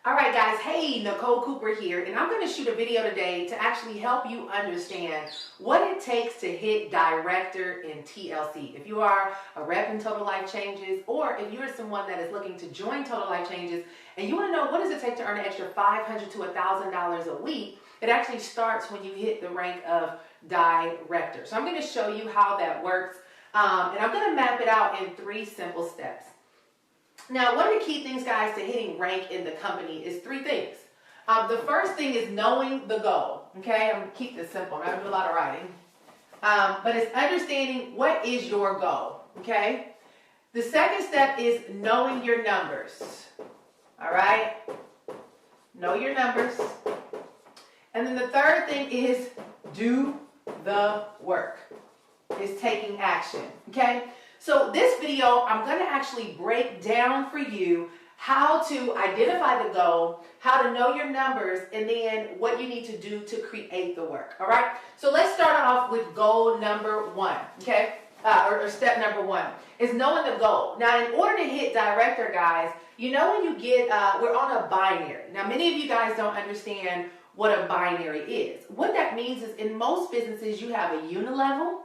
All right, guys. Hey, Nicole Cooper here, and I'm going to shoot a video today to actually help you understand what it takes to hit director in TLC. If you are a rep in Total Life Changes, or if you're someone that is looking to join Total Life Changes, and you want to know what does it take to earn an extra $500 to $1,000 a week, it actually starts when you hit the rank of director. So I'm going to show you how that works, and I'm going to map it out in 3 simple steps. Now, one of the key things, guys, to hitting rank in the company is 3 things. The first thing is knowing the goal. Okay, I'm going to keep this simple. I'm not going to do a lot of writing. But it's understanding what is your goal. Okay. The second step is knowing your numbers. All right. Know your numbers. And then the third thing is do the work. Is taking action. Okay. So this video, I'm going to actually break down for you how to identify the goal, how to know your numbers, and then what you need to do to create the work. All right. So let's start off with goal number 1. Okay. Or step number 1 is knowing the goal. Now, in order to hit director, guys, you know when you get, we're on a binary. Now, many of you guys don't understand what a binary is. What that means is in most businesses, you have a unilevel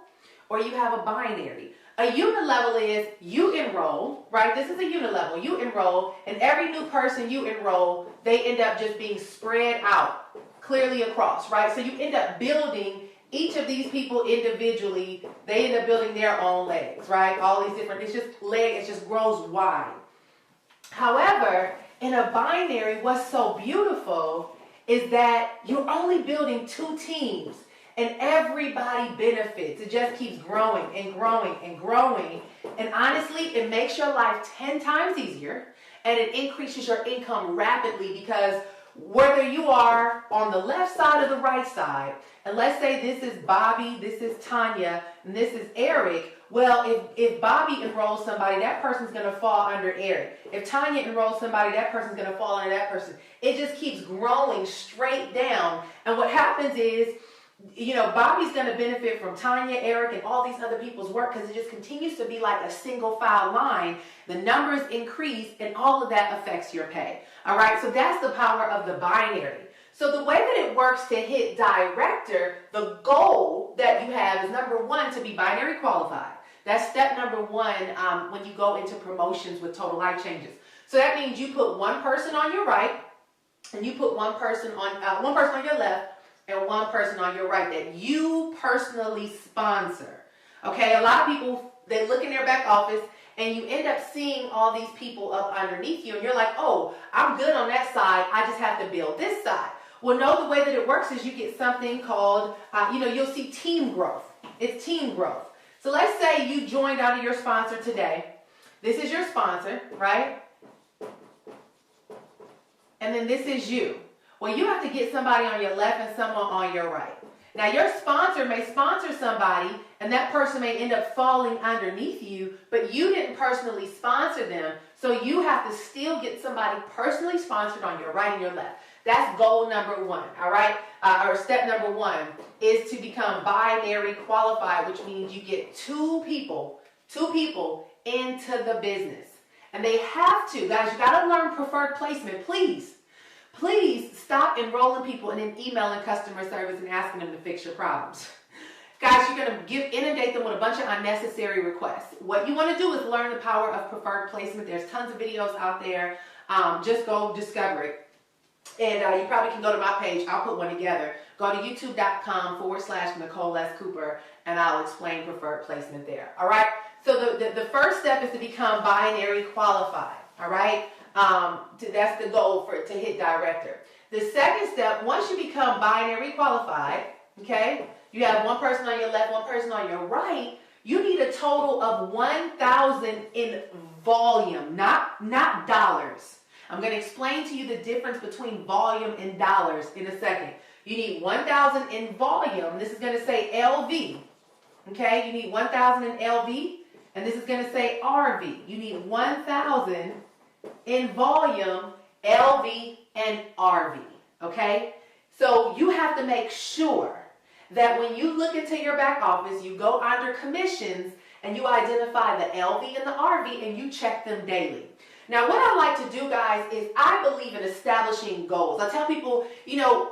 or you have a binary. A unilevel is you enroll, right? This is a unilevel. You enroll, and every new person you enroll, they end up just being spread out clearly across, right? So you end up building each of these people individually. They end up building their own legs, right? All these different, it's just leg, it just grows wide. However, in a binary, what's so beautiful is that you're only building 2 teams. And everybody benefits. It just keeps growing and growing and growing. And honestly, it makes your life 10 times easier. And it increases your income rapidly because whether you are on the left side or the right side, and let's say this is Bobby, this is Tanya, and this is Eric. Well, if Bobby enrolls somebody, that person's going to fall under Eric. If Tanya enrolls somebody, that person's going to fall under that person. It just keeps growing straight down. And what happens is, you know, Bobby's going to benefit from Tanya, Eric, and all these other people's work because it just continues to be like a single file line. The numbers increase, and all of that affects your pay. All right, so that's the power of the binary. So the way that it works to hit director, the goal that you have is number 1, to be binary qualified. That's step number 1 when you go into promotions with Total Life Changes. So that means you put one person on your right, and you put one person on your left, and one person on your right that you personally sponsor. Okay, a lot of people, they look in their back office and you end up seeing all these people up underneath you and you're like, oh, I'm good on that side, I just have to build this side. Well, no, the way that it works is you get something called, you'll see team growth. It's team growth. So let's say you joined under your sponsor today. This is your sponsor, right? And then this is you. Well, you have to get somebody on your left and someone on your right. Now, your sponsor may sponsor somebody, and that person may end up falling underneath you, but you didn't personally sponsor them, so you have to still get somebody personally sponsored on your right and your left. That's goal number 1, all right? Or step number 1 is to become binary qualified, which means you get 2 people into the business. And they have to, guys, you got to learn preferred placement, please. Please stop enrolling people and then emailing customer service and asking them to fix your problems. Guys, you're going to inundate them with a bunch of unnecessary requests. What you want to do is learn the power of preferred placement. There's tons of videos out there. Just go discover it. And you probably can go to my page. I'll put one together. Go to youtube.com/Nicole S. Cooper, and I'll explain preferred placement there. All right? So the first step is to become binary qualified. All right? That's the goal to hit director. The second step, once you become binary qualified, okay, you have one person on your left, one person on your right, you need a total of 1,000 in volume, not dollars. I'm going to explain to you the difference between volume and dollars in a second. You need 1,000 in volume. This is going to say LV. Okay, you need 1,000 in LV, and this is going to say RV. You need 1,000 in volume, LV, and RV, okay? So you have to make sure that when you look into your back office, you go under commissions and you identify the LV and the RV and you check them daily. Now, what I like to do, guys, is I believe in establishing goals. I tell people,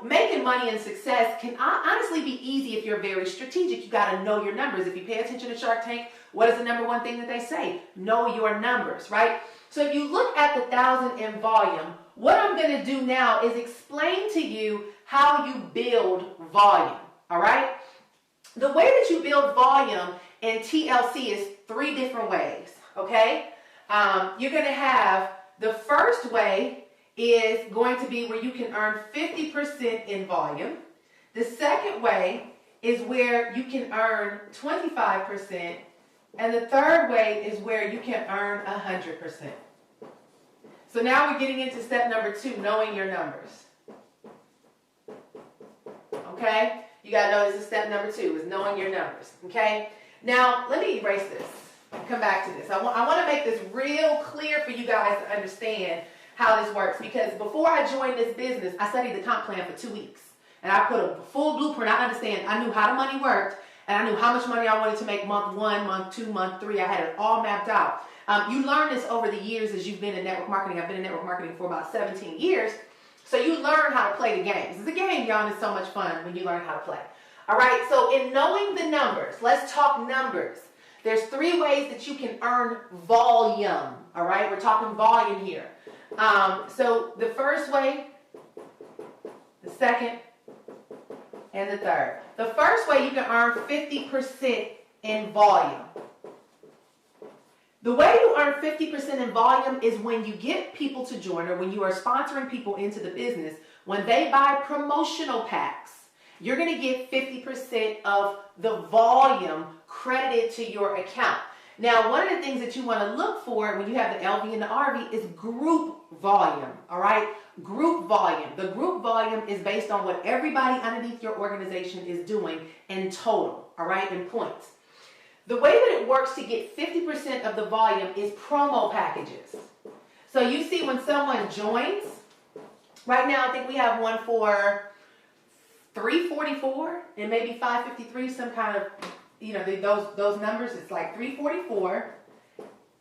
making money and success can honestly be easy if you're very strategic. You got to know your numbers. If you pay attention to Shark Tank, what is the number one thing that they say? Know your numbers, right? So if you look at the 1,000 in volume, what I'm going to do now is explain to you how you build volume, all right? The way that you build volume in TLC is 3 different ways, okay? You're going to have, the first way is going to be where you can earn 50% in volume. The second way is where you can earn 25%. And the third way is where you can earn 100%. So now we're getting into step number 2, knowing your numbers. Okay? You got to know this is step number 2, is knowing your numbers. Okay? Now, let me erase this. Come back to this. I want to make this real clear for you guys to understand how this works, because before I joined this business, I studied the comp plan for 2 weeks, and I put a full blueprint. I knew how the money worked, and I knew how much money I wanted to make month 1, month 2, month 3. I had it all mapped out. You learn this over the years as you've been in network marketing. I've been in network marketing for about 17 years, so you learn how to play the games. It's a game, y'all, and it's so much fun when you learn how to play. All right, so in knowing the numbers, let's talk numbers. There's 3 ways that you can earn volume, all right? We're talking volume here. So the first way, the second, and the third. The first way, you can earn 50% in volume. The way you earn 50% in volume is when you get people to join, or when you are sponsoring people into the business, when they buy promotional packs, you're going to get 50% of the volume credited to your account. Now, one of the things that you want to look for when you have the LV and the RV is group volume, all right? Group volume. The group volume is based on what everybody underneath your organization is doing in total, all right, in points. The way that it works to get 50% of the volume is promo packages. So you see when someone joins, right now I think we have one for $344 and maybe $553, some kind of, those numbers. It's like $344,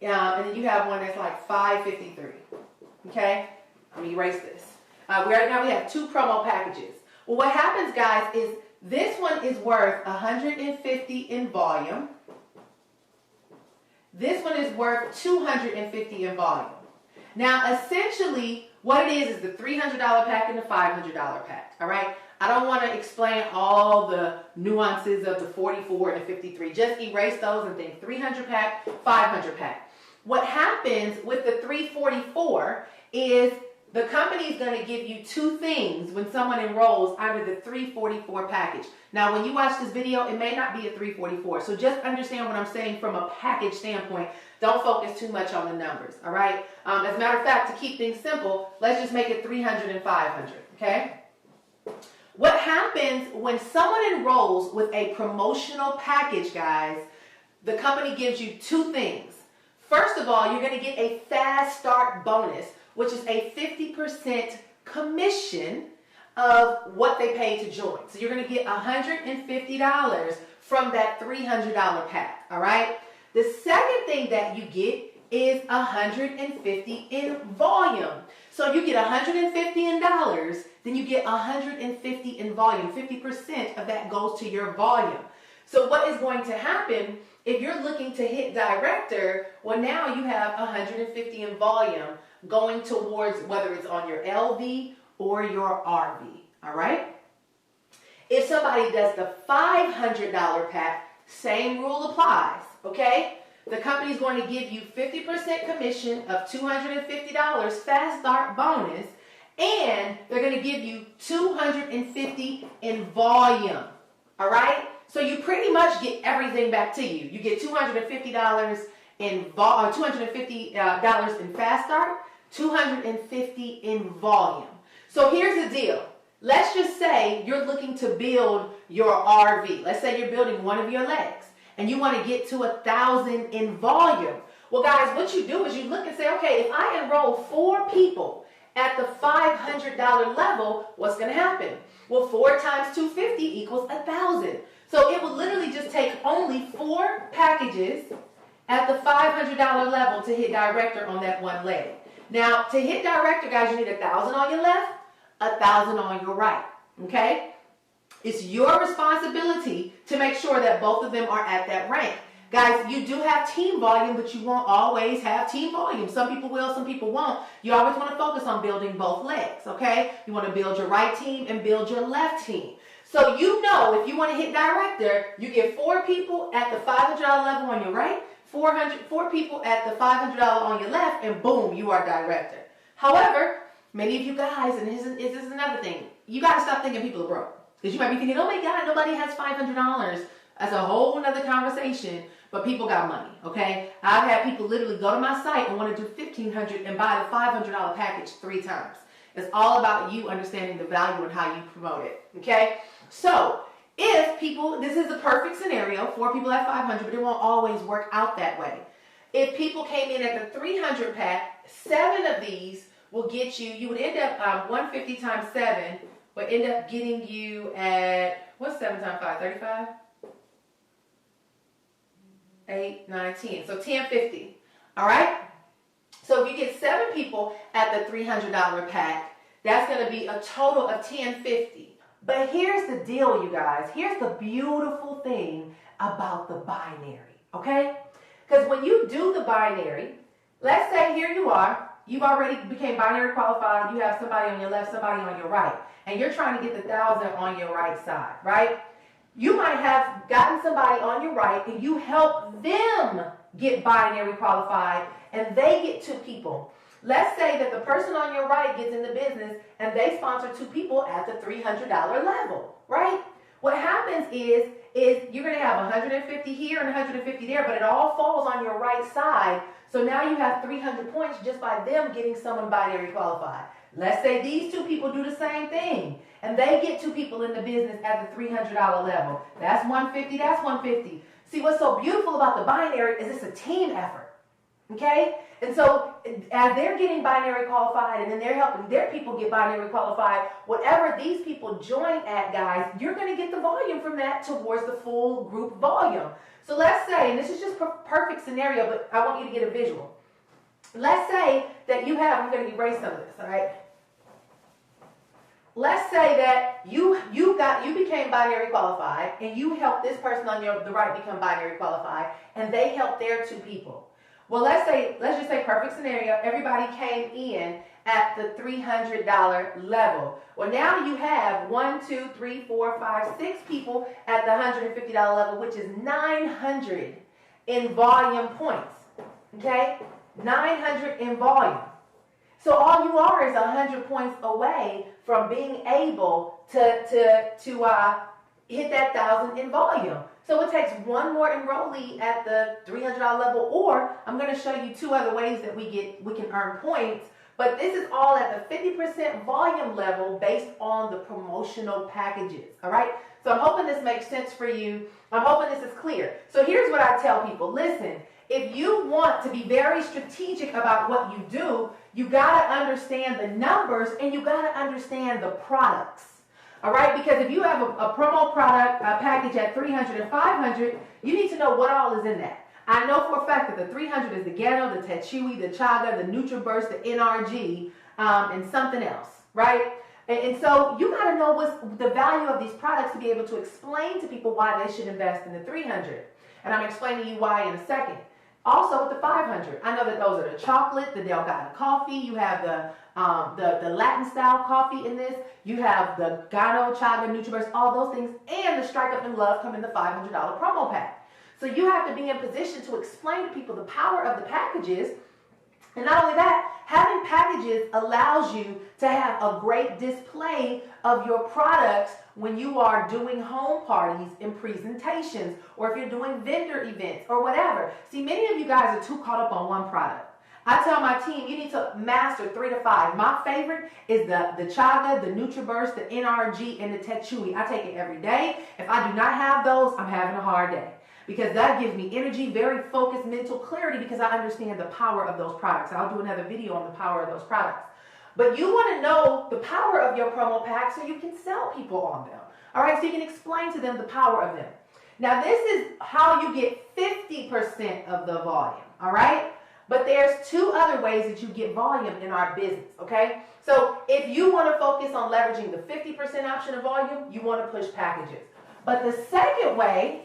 and then you have one that's like $553. Okay, let me erase this. Right now we have 2 promo packages. Well, what happens, guys, is this one is worth $150 in volume. This one is worth $250 in volume. Now, essentially, what it is the $300 pack and the $500 pack. All right. I don't want to explain all the nuances of the 44 and the 53. Just erase those and think 300 pack, 500 pack. What happens with the 344 is the company is going to give you 2 things when someone enrolls under the 344 package. Now, when you watch this video, it may not be a 344. So just understand what I'm saying from a package standpoint. Don't focus too much on the numbers, all right? As a matter of fact, to keep things simple, let's just make it 300 and 500, okay? What happens when someone enrolls with a promotional package, guys, the company gives you 2 things. First of all, you're going to get a fast start bonus, which is a 50% commission of what they pay to join. So you're going to get $150 from that $300 pack, all right? The second thing that you get is $150 in volume. So you get $150 in dollars, then you get $150 in volume. 50% of that goes to your volume. So what is going to happen if you're looking to hit director? Well, now you have $150 in volume going towards whether it's on your LV or your RV, all right? If somebody does the $500 pack, same rule applies, okay? The company's going to give you 50% commission of $250 fast start bonus, and they're going to give you $250 in volume, all right? So you pretty much get everything back to you. You get $250 in $250 in fast start, $250 in volume. So here's the deal. Let's just say you're looking to build your RV. Let's say you're building one of your legs and you want to get to 1,000 in volume. Well, guys, what you do is you look and say, okay, if I enroll 4 people at the $500 level, what's going to happen? Well, 4 times 250 equals 1,000. So it will literally just take only 4 packages at the $500 level to hit director on that one leg. Now, to hit director, guys, you need 1,000 on your left, 1,000 on your right, okay? It's your responsibility to make sure that both of them are at that rank. Guys, you do have team volume, but you won't always have team volume. Some people will, some people won't. You always want to focus on building both legs, okay? You want to build your right team and build your left team. So you know if you want to hit director, you get 4 people at the $500 level on your right, 4 people at the $500 on your left, and boom, you are director. However, many of you guys, and this is another thing, you got to stop thinking people are broke. Because you might be thinking, oh my God, nobody has $500. That's a whole nother conversation, but people got money, okay? I've had people literally go to my site and want to do $1,500 and buy the $500 package 3 times. It's all about you understanding the value and how you promote it, okay? So, if people, this is the perfect scenario, 4 people at 500, but it won't always work out that way. If people came in at the 300 pack, 7 of these will get you, you would end up 150 times 7 would end up getting you at, what's 7 times 5, 35? 8, 9, 10. So 1050. All right? So if you get 7 people at the $300 pack, that's going to be a total of 1050. But here's the deal, you guys. Here's the beautiful thing about the binary, okay? Because when you do the binary, let's say here you are, you've already became binary qualified, you have somebody on your left, somebody on your right, and you're trying to get the 1,000 on your right side, right? You might have gotten somebody on your right and you help them get binary qualified and they get 2 people. Let's say that the person on your right gets in the business and they sponsor 2 people at the $300 level, right? What happens is you're going to have 150 here and 150 there, but it all falls on your right side. So now you have 300 points just by them getting someone binary qualified. Let's say these 2 people do the same thing and they get 2 people in the business at the $300 level. That's 150, that's 150. See, what's so beautiful about the binary is it's a team effort. Okay? And so as they're getting binary qualified and then they're helping their people get binary qualified, whatever these people join at, guys, you're going to get the volume from that towards the full group volume. So let's say, and this is just perfect scenario, but I want you to get a visual. Let's say that you have, I'm going to erase some of this, all right? Let's say that you became binary qualified and you helped this person on the right become binary qualified and they helped their 2 people. Well, let's just say perfect scenario, everybody came in at the $300 level. Well, now you have 1, 2, 3, 4, 5, 6 people at the $150 level, which is 900 in volume points. Okay? 900 in volume. So all you are is 100 points away from being able to hit that 1,000 in volume. So it takes 1 more enrollee at the $300 level, or I'm going to show you 2 other ways that we can earn points. But this is all at the 50% volume level based on the promotional packages. All right? So I'm hoping this makes sense for you. I'm hoping this is clear. So here's what I tell people. Listen, if you want to be very strategic about what you do, you got to understand the numbers and you got to understand the products. All right, because if you have a promo product package at 300 and 500, you need to know what all is in that. I know for a fact that the 300 is the Ghetto, the Tetchui, the Chaga, the NutriBurst, the NRG, and something else, right? And so you got to know what's the value of these products to be able to explain to people why they should invest in the 300. And I'm explaining to you why in a second. Also with the 500, I know that those are the chocolate, the Delgado coffee. You have the Latin style coffee in this. You have the Gano, Chaga, NutriBurst, all those things, and the Strike Up and Love come in the $500 promo pack. So you have to be in position to explain to people the power of the packages. And not only that, having packages allows you to have a great display of your products when you are doing home parties and presentations, or if you're doing vendor events or whatever. See, many of you guys are too caught up on one product. I tell my team, you need to master 3 to 5. My favorite is the Chaga, the NutriBurst, the NRG, and the Tetchui. I take it every day. If I do not have those, I'm having a hard day. Because that gives me energy, very focused mental clarity, because I understand the power of those products. I'll do another video on the power of those products. But you want to know the power of your promo pack so you can sell people on them. All right, so you can explain to them the power of them. Now, this is how you get 50% of the volume. All right? But there's two other ways that you get volume in our business, okay? So if you want to focus on leveraging the 50% option of volume, you want to push packages. But the second way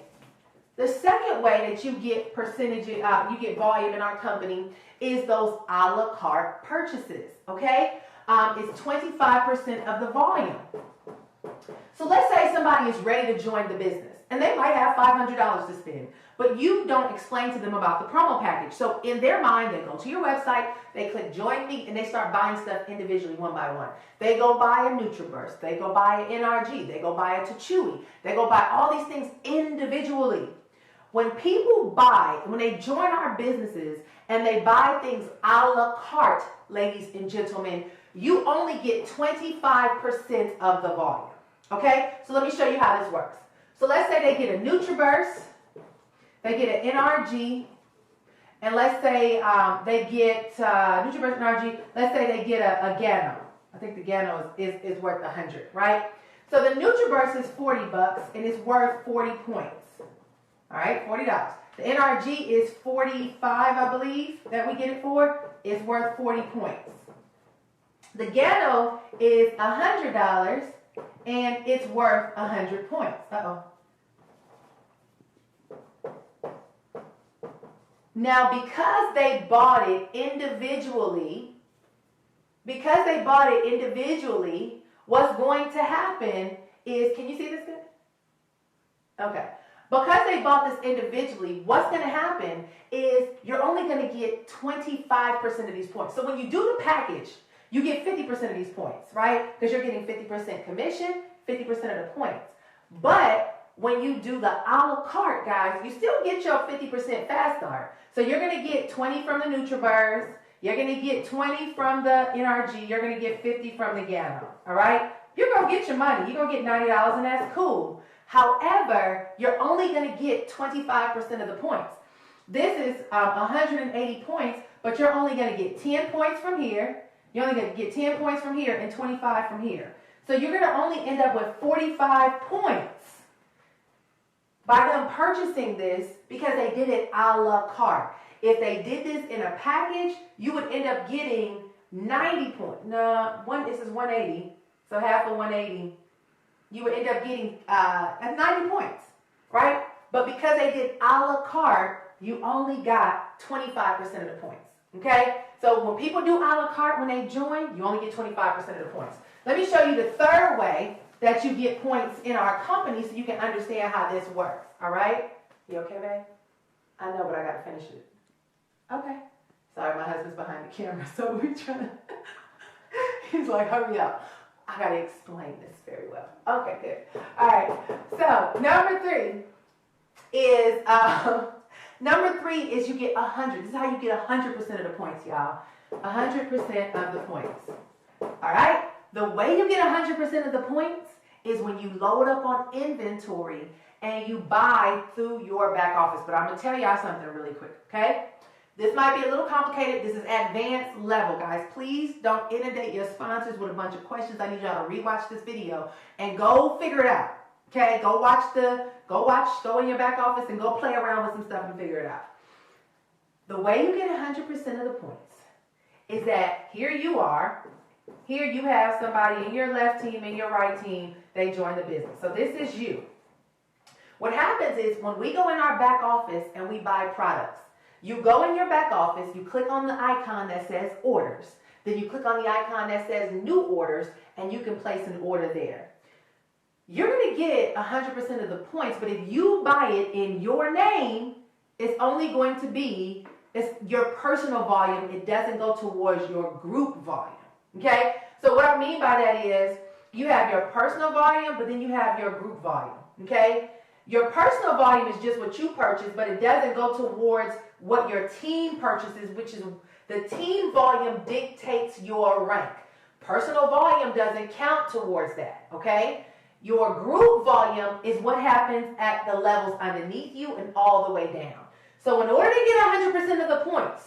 that you get you get volume in our company is those a la carte purchases, okay? It's 25% of the volume. So let's say somebody is ready to join the business and they might have $500 to spend, but you don't explain to them about the promo package. So in their mind, they go to your website, they click join me, and they start buying stuff individually one by one. They go buy a NutriBurst, they go buy an NRG, they go buy a Chewy, they go buy all these things individually. When people buy, when they join our businesses and they buy things a la carte, ladies and gentlemen, you only get 25% of the volume. Okay? So let me show you how this works. So let's say they get a NutriBurst, they get an NRG, and let's say they get NutriBurst NRG, let's say they get a Gano. I think the Gano is worth 100, right? So the NutriBurst is $40 and it's worth 40 points. All right, $40. The NRG is 45, I believe, that we get it for. It's worth 40 points. The Gano is $100 and it's worth 100 points. Now, because they bought it individually, what's going to happen is, can you see this good? Okay. Because they bought this individually, what's going to happen is you're only going to get 25% of these points. So when you do the package, you get 50% of these points, right? Because you're getting 50% commission, 50% of the points. But when you do the a la carte, guys, you still get your 50% fast start. So you're going to get 20 from the NutriBurst, you're going to get 20 from the NRG, you're going to get 50 from the Gano, all right? You're going to get your money. You're going to get $90 and that's cool. However, you're only going to get 25% of the points. This is 180 points, but you're only going to get 10 points from here. You're only going to get 10 points from here and 25 from here. So you're going to only end up with 45 points by them purchasing this because they did it a la carte. If they did this in a package, you would end up getting 90 points. No, this is 180, so half of 180. You would end up getting 90 points, right? But because they did a la carte, you only got 25% of the points, okay? So when people do a la carte, when they join, you only get 25% of the points. Let me show you the third way that you get points in our company so you can understand how this works, all right? You okay, babe? I know, but I got to finish it. Okay. Sorry, my husband's behind the camera, so we're trying to... He's like, hurry up. I got to explain this very well. Okay, good. All right. So number three is you get 100. This is how you get 100% of the points, y'all. 100% of the points. All right? The way you get 100% of the points is when you load up on inventory and you buy through your back office. But I'm going to tell y'all something really quick, okay? This might be a little complicated. This is advanced level, guys. Please don't inundate your sponsors with a bunch of questions. I need y'all to rewatch this video and go figure it out. Okay? Go in your back office and go play around with some stuff and figure it out. The way you get 100% of the points is that here you are. Here you have somebody in your left team and your right team. They join the business. So this is you. What happens is when we go in our back office and we buy products, you go in your back office, you click on the icon that says orders. Then you click on the icon that says new orders, and you can place an order there. You're going to get 100% of the points, but if you buy it in your name, it's only going to be your personal volume. It doesn't go towards your group volume. Okay? So what I mean by that is you have your personal volume, but then you have your group volume. Okay? Your personal volume is just what you purchase, but it doesn't go towards what your team purchases, which is the team volume dictates your rank. Personal volume doesn't count towards that, okay? Your group volume is what happens at the levels underneath you and all the way down. So in order to get 100% of the points,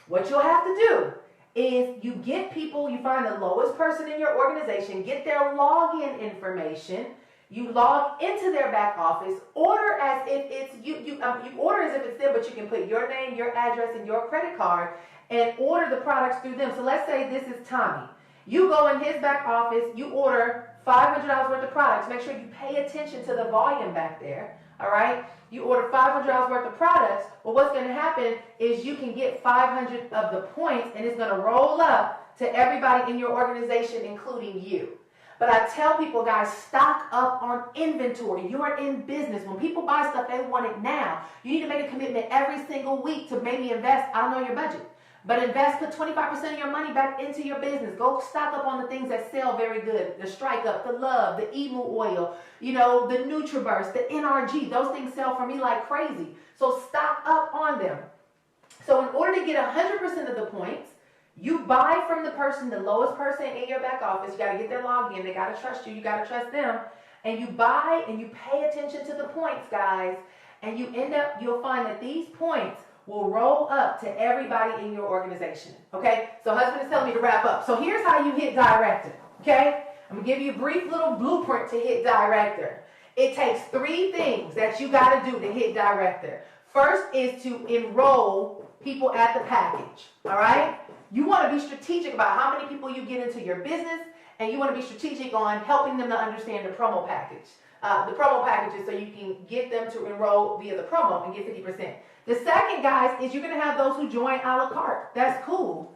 what you'll have to do is you get people, you find the lowest person in your organization, get their login information, You log into their back office, order as if it's you order as if it's them, but you can put your name, your address, and your credit card and order the products through them. So let's say this is Tommy. You go in his back office, you order $500 worth of products. Make sure you pay attention to the volume back there, all right? You order $500 worth of products. Well, what's going to happen is you can get 500 of the points, and it's going to roll up to everybody in your organization, including you. But I tell people, guys, stock up on inventory. You're in business. When people buy stuff, they want it now. You need to make a commitment every single week to maybe invest, I don't know your budget, but invest, put 25% of your money back into your business. Go stock up on the things that sell very good. The Strike Up, the Love, the Emu Oil, you know, the NutriBurst, the NRG. Those things sell for me like crazy. So stock up on them. So in order to get 100% of the points, you buy from the person, the lowest person in your back office. You got to get their login. They got to trust you. You got to trust them. And you buy and you pay attention to the points, guys. And you end up, you'll find that these points will roll up to everybody in your organization. Okay? So husband is telling me to wrap up. So here's how you hit director. Okay? I'm going to give you a brief little blueprint to hit director. It takes 3 things that you got to do to hit director. First is to enroll people at the package. All right? You want to be strategic about how many people you get into your business, and you want to be strategic on helping them to understand the promo package. The promo packages, so you can get them to enroll via the promo and get 50%. The second, guys, is you're going to have those who join a la carte. That's cool.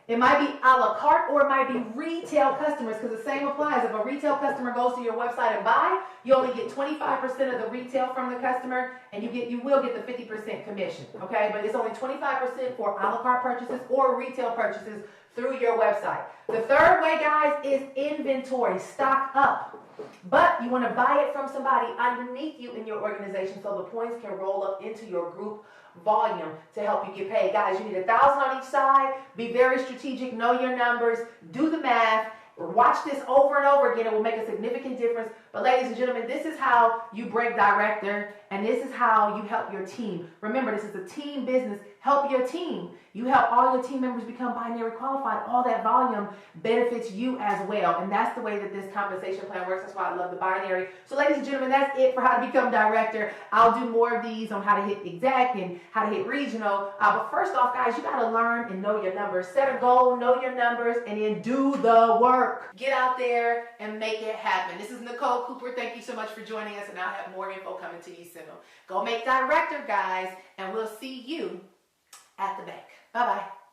It might be a la carte or it might be retail customers, because the same applies. If a retail customer goes to your website and buy, you only get 25% of the retail from the customer, and you will get the 50% commission, okay? But it's only 25% for a la carte purchases or retail purchases through your website. The third way, guys, is inventory. Stock up. But you want to buy it from somebody underneath you in your organization so the points can roll up into your group volume to help you get paid. Guys, you need 1,000 on each side. Be very strategic. Know your numbers. Do the math. Watch this over and over again. It will make a significant difference. But ladies and gentlemen, this is how you break director, and this is how you help your team. Remember, this is a team business. Help your team. You help all your team members become binary qualified. All that volume benefits you as well. And that's the way that this compensation plan works. That's why I love the binary. So ladies and gentlemen, that's it for how to become director. I'll do more of these on how to hit exec and how to hit regional. But first off, guys, you got to learn and know your numbers. Set a goal, know your numbers, and then do the work. Get out there and make it happen. This is Nicole Cooper. Thank you so much for joining us, and I'll have more info coming to you soon. Go make director, guys, and we'll see you at the bank. Bye-bye.